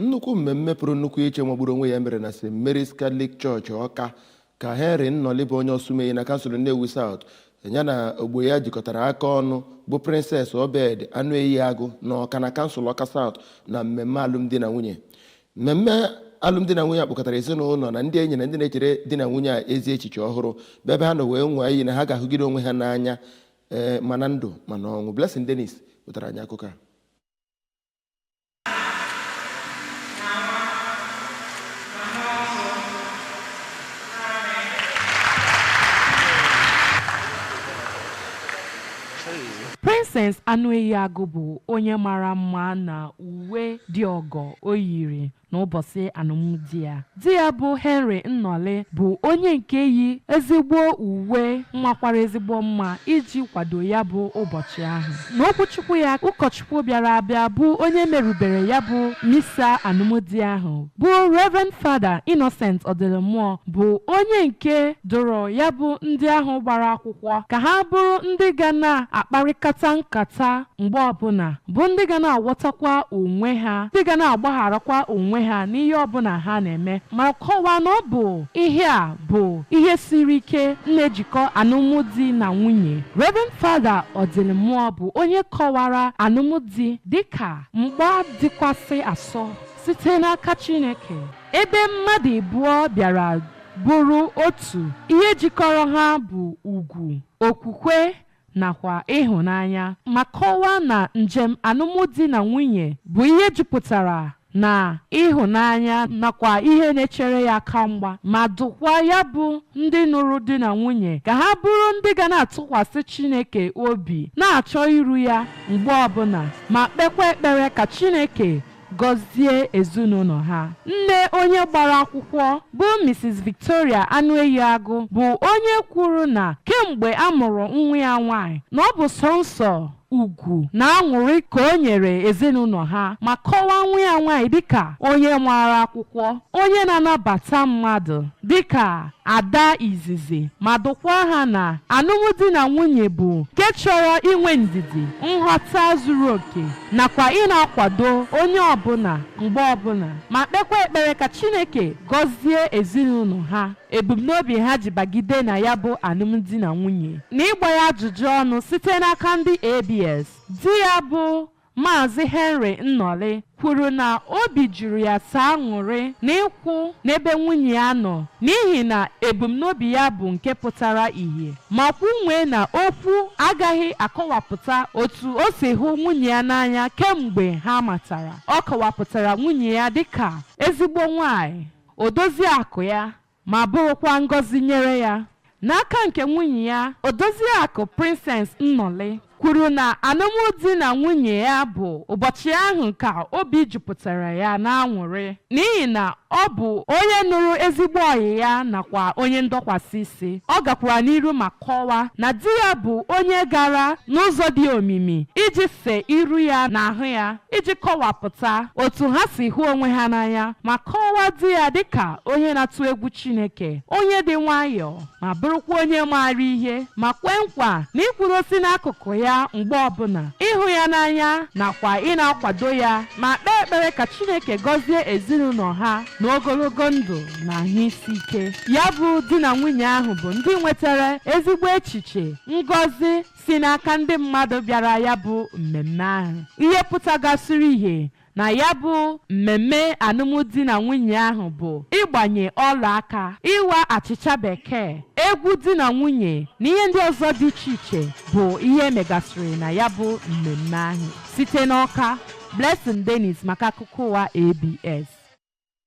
Nnukwu mmemme pụrụ nnukwu iche magburu onwe ya mere na St. Mary's Catholic Church Ọka ka Nnoli bụ onye Osumeyi na kansụl Nnewi South ya na ogbo ya jikọtara aka ọnụ bụ Princess Obed Anueyiagu na Ọka na kansụl Ọka South na mmemme alụmdi na nwunye. Mmemme alụmdi na nwunye akpọkọtara ezinụlọ na ndị enyi na ndị na-echere di na nwunye a ezi echiche ọhụrụ bebe ha nọ wee nwee iyi na ha ga-ahụgide onwe ha n'anya mana ndụ mana ọnwụ. Blessing Dennis wetara anyị akụkọ a. Princess Anueyiagu bụ onye mara mma na uwe dị ọgọ o yiri n'ụbọchị alụmdi ya. Di ya bụ Nnoli bụ onye nke yi ezigbo uwe nwakwara ezigbo mma iji kwado ya bụ ụbọchị ahụ. N'okwuchukwu ya, ụkọchukwu bịara abịa bụ onye merubere ya bụ misa alụmdi ahụ bụ Reverend Father Innocent Ọdịlmmụọ bụ onye nke doro ya bụ ndị ahụ gbara akwụkwọ ka ha bụrụ ndị ga na-akparịkata nkata mgbe ọbụla, bụ ndị ga na-aghọtakwa onwe ha, ndị ga na-agbagharakwa onwe ha n'ihe ọbụla ha na-eme, ma kọwaa na ọ bụ ihe a bụ ihe siri ike na-ejikọ alụmdi na nwunye. Reverend Father Ọdịlmmụọ bụ onye kọwara alụmdi dịka mgba dịkwasị asọ site n'aka Chineke, ebe mmadụ abụọ bịara bụrụ otu. Ihe jikọrọ ha bụ ugwu, okwukwe nakwa ịhụnanya, ma kọwaa na njem alụmdi na nwunye bụ ihe jupụtara na ịhụnanya nakwa ihe na-echere ya aka mgba, ma dụkwa ya bụ ndị nụrụ di na nwunye ka ha bụrụ ndị ga na-atụkwasị Chineke obi, na-achọ iru ya mgbe ọbụla, ma kpekwa ekpere ka Chineke gọzie ezinụlọ ha. Nne onye gbara akwụkwọ bụ Mrs. Victoria Anueyiagu bụ onye kwuru na kemgbe a mụrụ nwa ya nwanyị na ọ bụ sọnsọ ugwu na aṅụrị ka o nyere ezinụlọ ha, ma kọwaa nwa ya nwanyị dịka onye maara akwụkwọ, onye na-anabata mmadụ dịka ada izizi, ma dụkwa ha na alụmdi na nwunye bụ nke chọrọ inwe ndidi, nghọta zuru oke nakwa ị na-akwado onye ọbụla mgbe ọbụla, ma kpekwa ekpere ka Chineke gọzie ezinụlọ ha. Ebumnobi ha ji bagide na ya bụ alụmdi na nwunye n'ịgba ya ajụjụ ọnụ site n'aka ndị ABS. Di ya bụ Maazị Nnoli kwuru na obi juru ya saa aṅụrị n'ịkwụ n'ebe nwunye ya nọ n'ihi na ebumnobi ya bụ nke pụtara ìhè, ma kwunwee na okwu agaghị akọwapụta otu o si hụ nwunye ya n'anya kemgbe ha matara. Ọ kọwapụtara nwunye ya dịka ezigbo nwanyị, odoziakụ ya, ma bụrụkwa ngọzi nyere ya. N'aka nke nwunye ya, odoziakụ Princess Nnoli kwuru na alụmdi na nwunye ya bụ ụbọchị ahụ ka obi jupụtara ya n'aṅụrị n'ihi na ọ bụ onye nụrụ ezigbo ọyị ya nakwa onye ndọkwasị isi. Ọ gakwara n'iru ma kọwaa na di ya bụ onye gara n'ụzọ dị omimi iji see iru ya na ahụ ya, iji kọwapụta otu ha si hụ onwe ha n'anya, ma kọwaa di ya dịka onye na-atụ egwu Chineke, onye dị nwayọọ, ma bụrụkwa onye maara ihe, ma kwee nkwa na ikwudosi n'akụkụ ya mgbe ọbụla, ịhụ ya n'anya nakwa ị na-akwado ya, ma kpee ekpere ka Chineke gọzie ezinụlọ ha n'ogologo ndụ na ahụ isi ike. Ya bụ di na nwunye ahụ bụ ndị nwetara ezigbo echiche ngọzi si n'aka ndị mmadụ bịara ya bụ mmemme ahụ. Ihe pụtagasịrị ihe na ya bụ mmemme alụmdi na nwunye ahụ bụ ịgbanye ọla aka, ịwa achịcha bekee, egwu di na nwunye na ihe ndị ọzọ dị iche iche bụ ihe megasịrị na ya bụ mmemme ahụ. Site n'Ọka, Blessing Dennis maka akụkọ ụwa ABS.